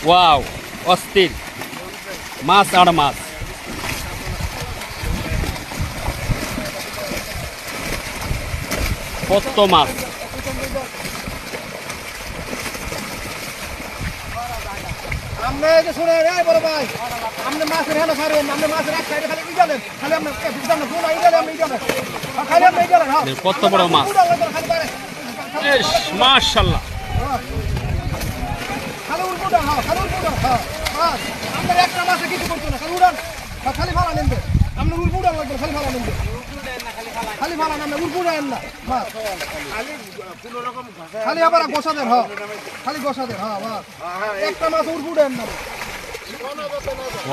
Wow, অস্থির মাছ আর মাছ। কত মাছ! কত বড় মাছ! মাশাআল্লাহ।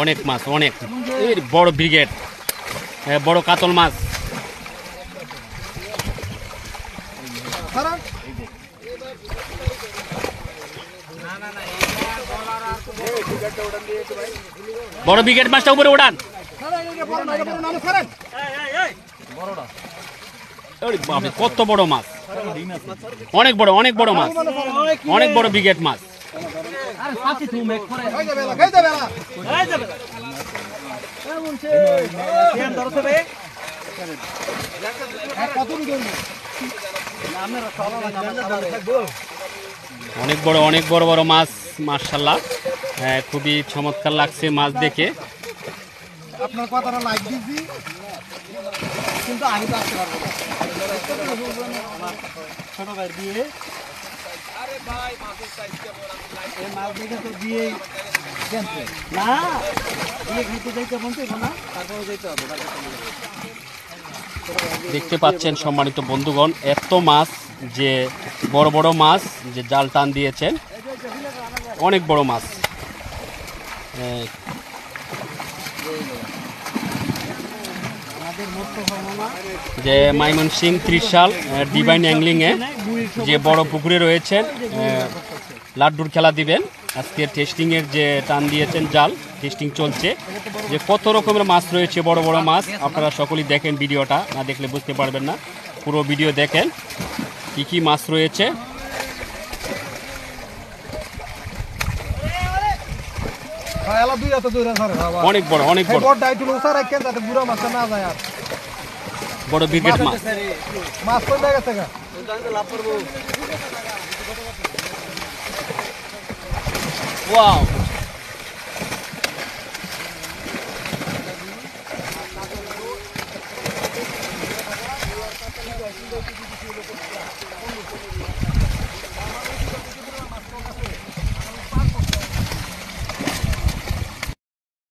অনেক মাছ, অনেক বড় ব্রিগেড, বড় কাতল মাছ। বড় ব্রিগেড মাছটা উপরে ওড়ান। কত বড় মাছ! অনেক বড়, অনেক বড় মাছ, অনেক বড় ব্রিগেড মাছ। অনেক বড়, অনেক বড় বড় মাছ। মাশাআল্লাহ, খুবই চমৎকার লাগছে মাছ দেখে। আপনার কথাটা লাইক দিছি, কিন্তু আমি তো আসতে পারবো না। ছোট ভাই দিয়ে মাছ দেখে তো দিয়ে না দিয়ে খাইতে যাইতে বলতে না, তারপরে যেতে হবে। দেখতে পাচ্ছেন সম্মানিত বন্ধুগণ, এত মাছ, যে বড় বড় মাছ যে জাল টান দিয়েছেন, অনেক বড় মাছ। যে ময়মনসিংহ ত্রিশাল ডিভাইন অ্যাংলিংয়ে যে বড় পুকুরে রয়েছেন, লাড্ডুর খেলা দিবেন। আজকে টেস্টিংয়ের যে টান দিয়েছেন জাল, টেস্টিং চলছে, যে কত রকমের মাছ রয়েছে, বড় বড় মাছ। আপনারা সকলেই দেখেন, ভিডিওটা না দেখলে বুঝতে পারবেন না। পুরো ভিডিও দেখেন কি কি মাছ রয়েছে। অনেক বড়, অনেক বড় বড় ব্রিগেড মাছ। ওয়াও।